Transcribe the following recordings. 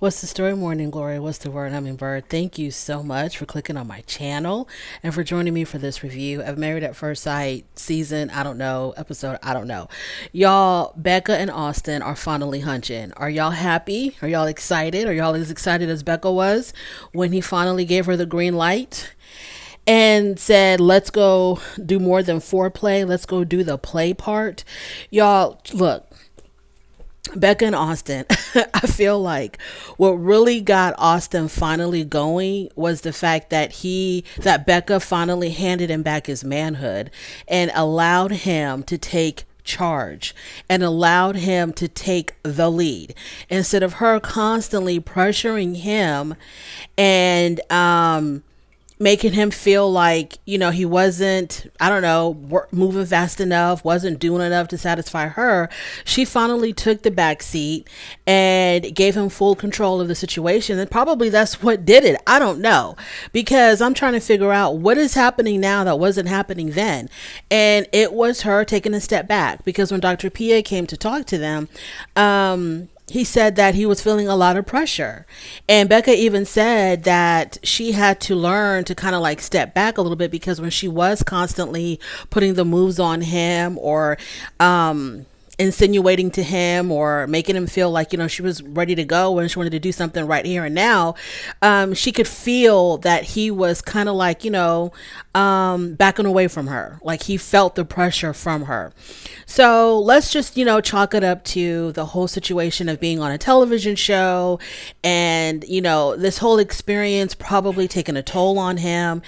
What's the story, Morning Glory? What's the word, Hummingbird? Thank you so much for clicking on my channel and for joining me for this review of Married at First Sight season, I don't know, episode, I don't know. Y'all, Becca and Austin are finally hunching. Are y'all happy? Are y'all excited? Are y'all as excited as Becca was when he finally gave her the green light? And said, let's go do more than foreplay. Let's go do the play part. Y'all, look, Becca and Austin, I feel like what really got Austin finally going was the fact that Becca finally handed him back his manhood and allowed him to take charge and allowed him to take the lead instead of her constantly pressuring him and making him feel like, he wasn't, I don't know, moving fast enough, wasn't doing enough to satisfy her. She finally took the back seat and gave him full control of the situation. And probably that's what did it. I don't know, because I'm trying to figure out what is happening now that wasn't happening then. And it was her taking a step back, because when Dr. Pia came to talk to them, he said that he was feeling a lot of pressure. And Becca even said that she had to learn to kind of like step back a little bit, because when she was constantly putting the moves on him or insinuating to him or making him feel like, she was ready to go and she wanted to do something right here and now, she could feel that he was kind of like, backing away from her. Like he felt the pressure from her. So let's just, chalk it up to the whole situation of being on a television show and, this whole experience probably taking a toll on him.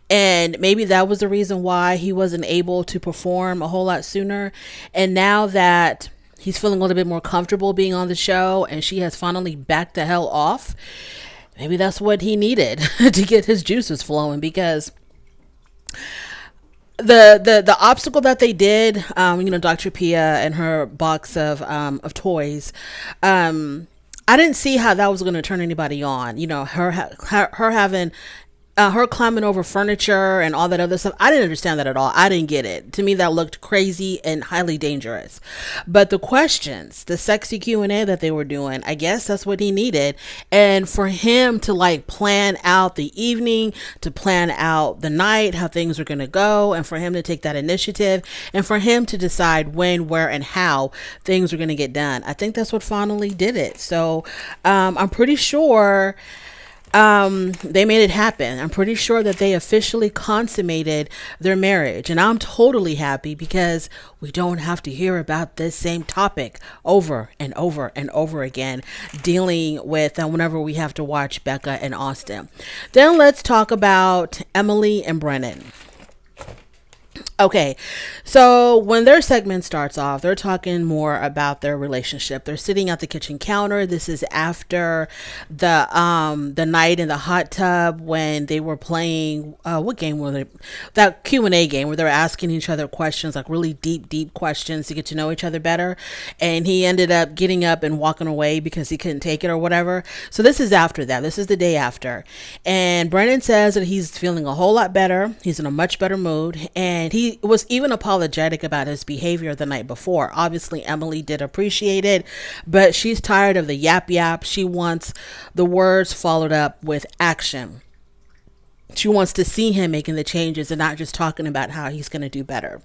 And maybe that was the reason why he wasn't able to perform a whole lot sooner. And now that he's feeling a little bit more comfortable being on the show and she has finally backed the hell off, maybe that's what he needed to get his juices flowing, because the obstacle that they did, Dr. Pia and her box of toys, I didn't see how that was going to turn anybody on. Her having her climbing over furniture and all that other stuff. I didn't understand that at all. I didn't get it. To me, that looked crazy and highly dangerous. But the questions, the sexy Q&A that they were doing, I guess that's what he needed. And for him to like plan out the evening, to plan out the night, how things are going to go, and for him to take that initiative, and for him to decide when, where, and how things are going to get done. I think that's what finally did it. So I'm pretty sure they made it happen. I'm pretty sure that they officially consummated their marriage, and I'm totally happy, because we don't have to hear about this same topic over and over and over again, dealing with whenever we have to watch Becca and Austin. Then let's talk about Emily and Brennan. Okay, so when their segment starts off, they're talking more about their relationship. They're sitting at the kitchen counter. This is after the night in the hot tub when they were playing what game were they? That Q&A game where they were asking each other questions, like really deep questions to get to know each other better. And he ended up getting up and walking away because he couldn't take it or whatever. So this is after that. This is the day after. And Brennan says that he's feeling a whole lot better. He's in a much better mood, and he was even apologetic about his behavior the night before. Obviously, Emily did appreciate it, but she's tired of the yap. She wants the words followed up with action. She wants to see him making the changes and not just talking about how he's going to do better.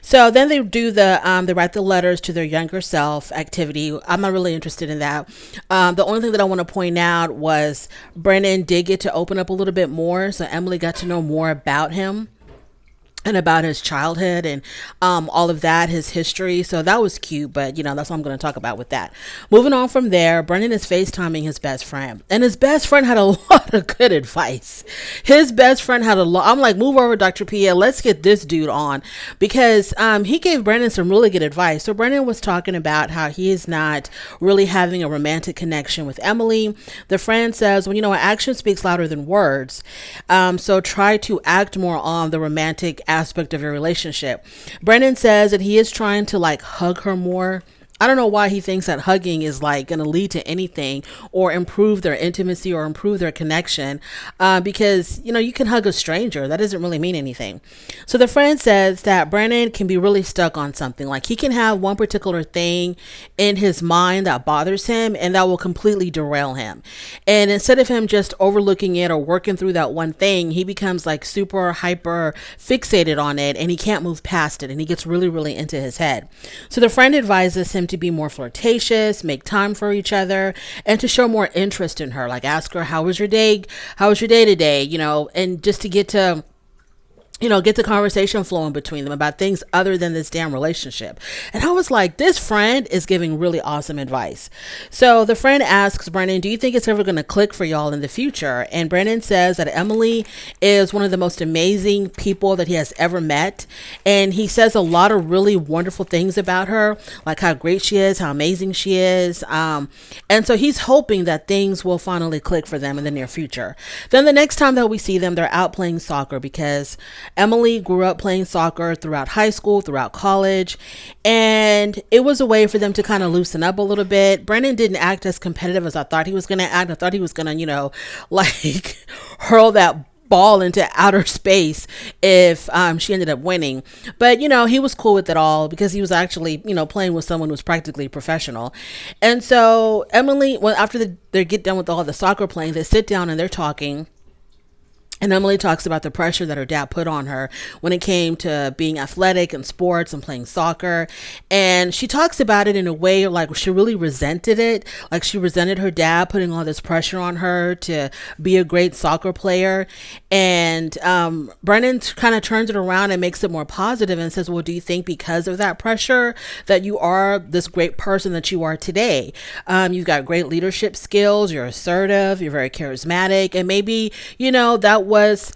So then they do they write the letters to their younger self activity. I'm not really interested in that. The only thing that I want to point out was Brennan did get to open up a little bit more. So Emily got to know more about him and about his childhood and all of that, his history. So that was cute, but that's what I'm going to talk about with that. Moving on from there, Brennan is FaceTiming his best friend, and his best friend had a lot of good advice. His best friend had a lot. I'm like, move over, Dr. Pia. Let's get this dude on, because he gave Brennan some really good advice. So Brennan was talking about how he is not really having a romantic connection with Emily. The friend says, well, action speaks louder than words. So try to act more on the romantic aspect of your relationship. Brennan says that he is trying to like hug her more. I don't know why he thinks that hugging is like going to lead to anything or improve their intimacy or improve their connection. Because, you can hug a stranger. That doesn't really mean anything. So the friend says that Brennan can be really stuck on something. Like he can have one particular thing in his mind that bothers him and that will completely derail him. And instead of him just overlooking it or working through that one thing, he becomes like super hyper fixated on it and he can't move past it and he gets really, really into his head. So the friend advises him to be more flirtatious, make time for each other, and to show more interest in her. Like ask her, how was your day? How was your day today? And just to get the conversation flowing between them about things other than this damn relationship. And I was like, this friend is giving really awesome advice. So the friend asks Brennan, do you think it's ever going to click for y'all in the future? And Brennan says that Emily is one of the most amazing people that he has ever met. And he says a lot of really wonderful things about her, like how great she is, how amazing she is. And so he's hoping that things will finally click for them in the near future. Then the next time that we see them, they're out playing soccer because Emily grew up playing soccer throughout high school, throughout college, and it was a way for them to kind of loosen up a little bit. Brennan didn't act as competitive as I thought he was going to act. I thought he was going to, like hurl that ball into outer space if she ended up winning. But, he was cool with it all because he was actually, playing with someone who was practically professional. And so Emily, after they get done with all the soccer playing, they sit down and they're talking. And Emily talks about the pressure that her dad put on her when it came to being athletic and sports and playing soccer. And she talks about it in a way like she really resented it. Like she resented her dad putting all this pressure on her to be a great soccer player. And Brennan kind of turns it around and makes it more positive and says, well, do you think because of that pressure that you are this great person that you are today? You've got great leadership skills. You're assertive. You're very charismatic. And maybe, that was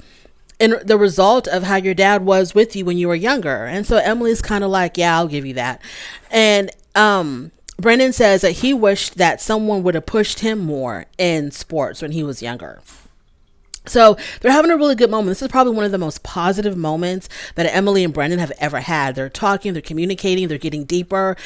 in the result of how your dad was with you when you were younger. And so Emily's kind of like, yeah, I'll give you that. And Brennan says that he wished that someone would have pushed him more in sports when he was younger. So they're having a really good moment. This is probably one of the most positive moments that Emily and Brennan have ever had. They're talking, they're communicating, they're getting deeper.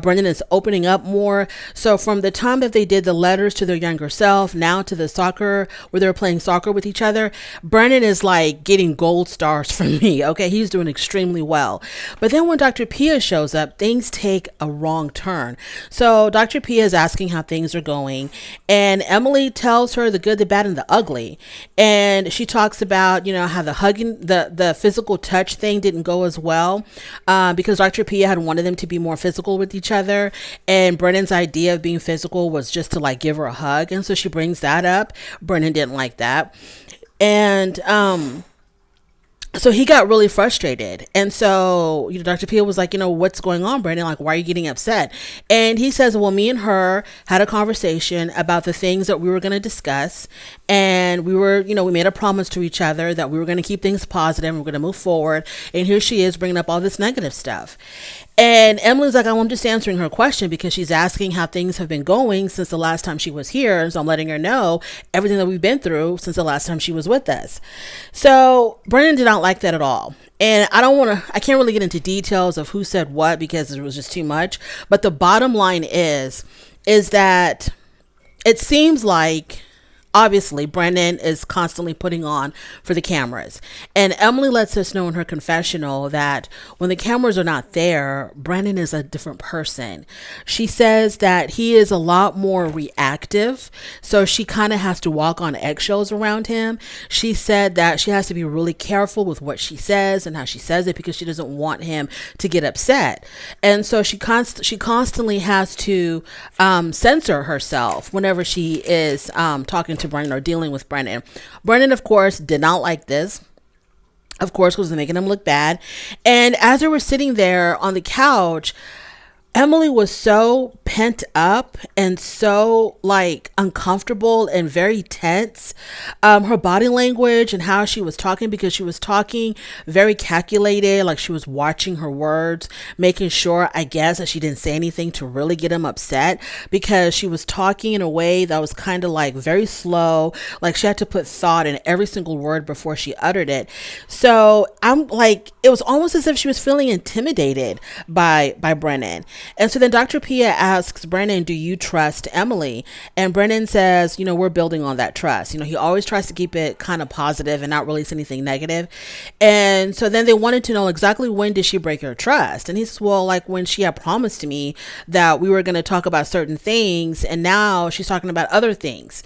Brennan is opening up more. So from the time that they did the letters to their younger self, now to the soccer, where they're playing soccer with each other, Brennan is like getting gold stars from me. Okay, he's doing extremely well. But then when Dr. Pia shows up, things take a wrong turn. So Dr. Pia is asking how things are going, and Emily tells her the good, the bad, and the ugly. And she talks about, how the hugging, the physical touch thing didn't go as well because Dr. Pia had wanted them to be more physical with each other. And Brennan's idea of being physical was just to like give her a hug. And so she brings that up. Brennan didn't like that. And so he got really frustrated. And so, Dr. Pia was like, what's going on, Brennan? Like, why are you getting upset? And he says, well, me and her had a conversation about the things that we were going to discuss. And we were, we made a promise to each other that we were going to keep things positive and we're going to move forward. And here she is bringing up all this negative stuff. And Emily's like, I'm just answering her question because she's asking how things have been going since the last time she was here. And so I'm letting her know everything that we've been through since the last time she was with us. So Brennan did not like that at all. And I can't really get into details of who said what because it was just too much. But the bottom line is that it seems like obviously Brennan is constantly putting on for the cameras. And Emily lets us know in her confessional that when the cameras are not there, Brennan is a different person. She says that he is a lot more reactive. So she kind of has to walk on eggshells around him. She said that she has to be really careful with what she says and how she says it because she doesn't want him to get upset. And so she constantly has to censor herself whenever she is talking to Brennan or dealing with Brennan. Brennan, of course, did not like this. Of course, because it was making him look bad. And as they were sitting there on the couch, Emily was so pent up and so like uncomfortable and very tense. Her body language and how she was talking, because she was talking very calculated, like she was watching her words, making sure, I guess, that she didn't say anything to really get him upset, because she was talking in a way that was kind of like very slow, like she had to put thought in every single word before she uttered it. So I'm like, it was almost as if she was feeling intimidated by Brennan. And so then Dr. Pia asks Brennan, do you trust Emily? And Brennan says, we're building on that trust. He always tries to keep it kind of positive and not release anything negative. And so then they wanted to know exactly when did she break her trust? And he says, well, like when she had promised to me that we were going to talk about certain things, and now she's talking about other things.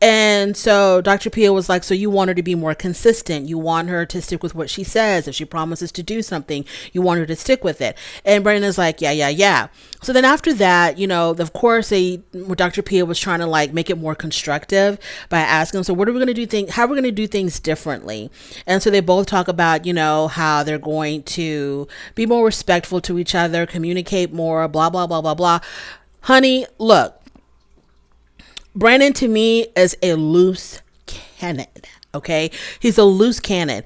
And so Dr. Pia was like, so you want her to be more consistent. You want her to stick with what she says. If she promises to do something, you want her to stick with it. And Brennan is like, yeah. So then after that, of course, Dr. Pia was trying to like make it more constructive by asking them, so what are we going to do how are we going to do things differently? And so they both talk about, how they're going to be more respectful to each other, communicate more, blah, blah, blah, blah, blah. Honey, look, Brennan to me is a loose cannon. Okay. He's a loose cannon.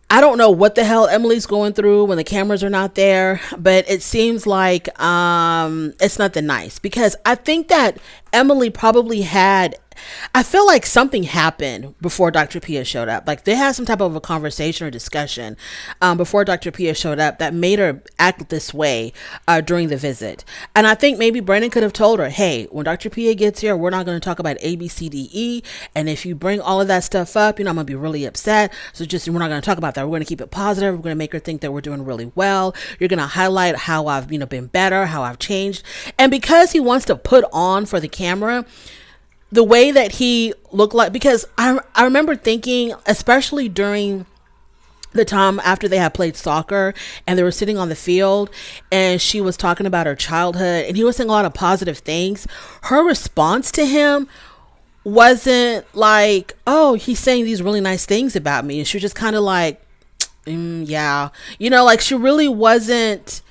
I don't know what the hell Emily's going through when the cameras are not there, but it seems like it's nothing nice, because I think that Emily probably I feel like something happened before Dr. Pia showed up. Like they had some type of a conversation or discussion before Dr. Pia showed up that made her act this way during the visit. And I think maybe Brennan could have told her, hey, when Dr. Pia gets here, we're not going to talk about A, B, C, D, E. And if you bring all of that stuff up, I'm going to be really upset. So we're not going to talk about that. We're going to keep it positive. We're going to make her think that we're doing really well. You're going to highlight how I've, been better, how I've changed. And because he wants to put on for the camera, the way that he looked like, because I remember thinking, especially during the time after they had played soccer and they were sitting on the field and she was talking about her childhood and he was saying a lot of positive things, her response to him wasn't like, oh, he's saying these really nice things about me. And she was just kind of like, yeah, like she really wasn't.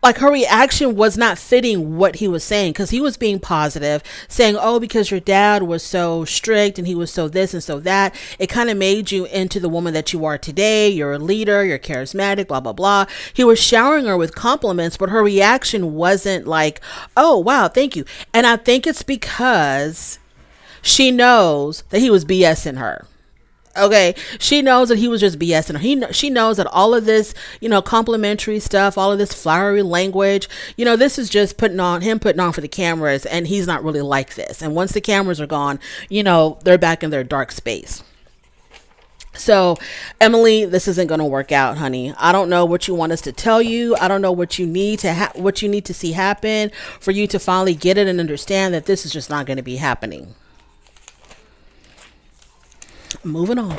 Like her reaction was not fitting what he was saying, because he was being positive, saying, oh, because your dad was so strict and he was so this and so that, it kind of made you into the woman that you are today. You're a leader, you're charismatic, blah, blah, blah. He was showering her with compliments, but her reaction wasn't like, oh, wow, thank you. And I think it's because she knows that he was BSing her. Okay, she knows that he was just BSing her. She knows that all of this, complimentary stuff, all of this flowery language, this is just putting on for the cameras, and he's not really like this. And once the cameras are gone, they're back in their dark space. So, Emily, this isn't going to work out, honey. I don't know what you want us to tell you. I don't know what you need to see happen for you to finally get it and understand that this is just not going to be happening. Moving on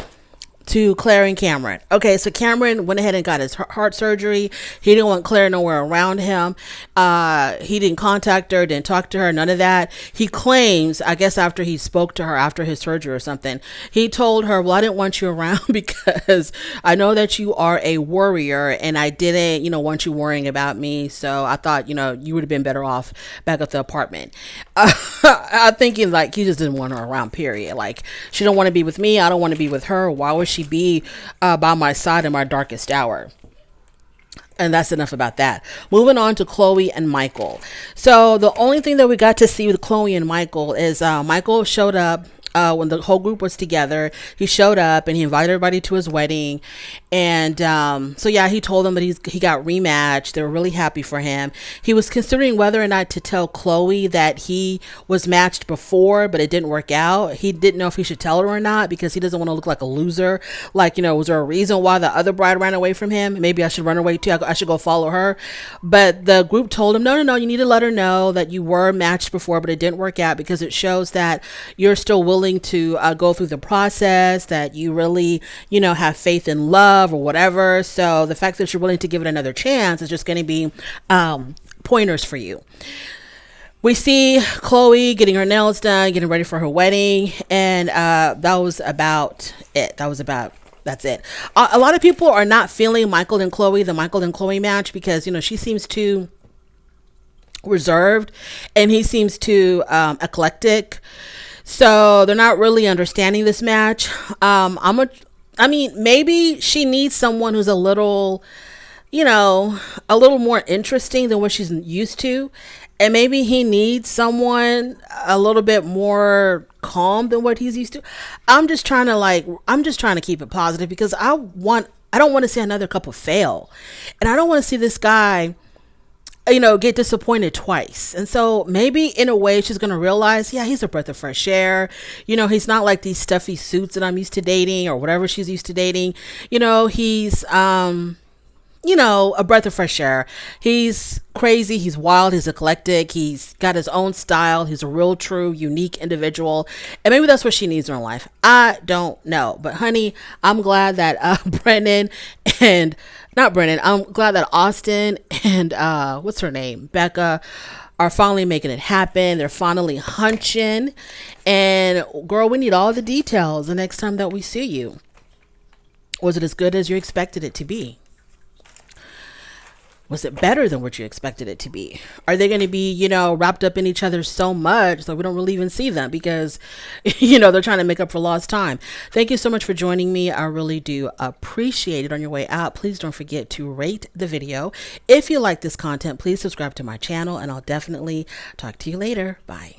to Clare and Cameron. Okay, so Cameron went ahead and got his heart surgery. He didn't want Clare nowhere around him. He didn't contact her, didn't talk to her, none of that. He claims, I guess after he spoke to her after his surgery or something, he told her, well, I didn't want you around because I know that you are a worrier and I didn't, want you worrying about me. So I thought, you would have been better off back at the apartment. I'm thinking like he just didn't want her around, period. Like she don't want to be with me. I don't want to be with her. Why would she be by my side in my darkest hour? And that's enough about that. Moving on to Chloe and Michael. So the only thing that we got to see with Chloe and Michael is Michael showed up when the whole group was together. He showed up and he invited everybody to his wedding. And so yeah, he told them that he got rematched. They were really happy for him. He was considering whether or not to tell Chloe that he was matched before, but it didn't work out. He didn't know if he should tell her or not because he doesn't want to look like a loser. Like, was there a reason why the other bride ran away from him? Maybe I should run away too. I should go follow her. But the group told him, no, you need to let her know that you were matched before, but it didn't work out because it shows that you're still willing to go through the process, that you really, have faith in love or whatever. So the fact that you're willing to give it another chance is just going to be pointers for you. We see Chloe getting her nails done, getting ready for her wedding. And that was about it. That's it. A lot of people are not feeling the Michael and Chloe match because, she seems too reserved and he seems too eclectic. So they're not really understanding this match. Maybe she needs someone who's a little more interesting than what she's used to. And maybe he needs someone a little bit more calm than what he's used to. I'm just trying to keep it positive because I want I don't want to see another couple fail. And I don't want to see this guy, get disappointed twice. And so maybe in a way she's going to realize, yeah, he's a breath of fresh air. He's not like these stuffy suits that I'm used to dating or whatever she's used to dating. He's, a breath of fresh air. He's crazy. He's wild. He's eclectic. He's got his own style. He's a real, true, unique individual. And maybe that's what she needs in her life. I don't know. But honey, I'm glad that I'm glad that Austin and what's her name? Becca are finally making it happen. They're finally hunching. And girl, we need all the details the next time that we see you. Was it as good as you expected it to be? Was it better than what you expected it to be? Are they going to be, wrapped up in each other so much that we don't really even see them because, they're trying to make up for lost time? Thank you so much for joining me. I really do appreciate it. On your way out, please don't forget to rate the video. If you like this content, please subscribe to my channel, and I'll definitely talk to you later. Bye.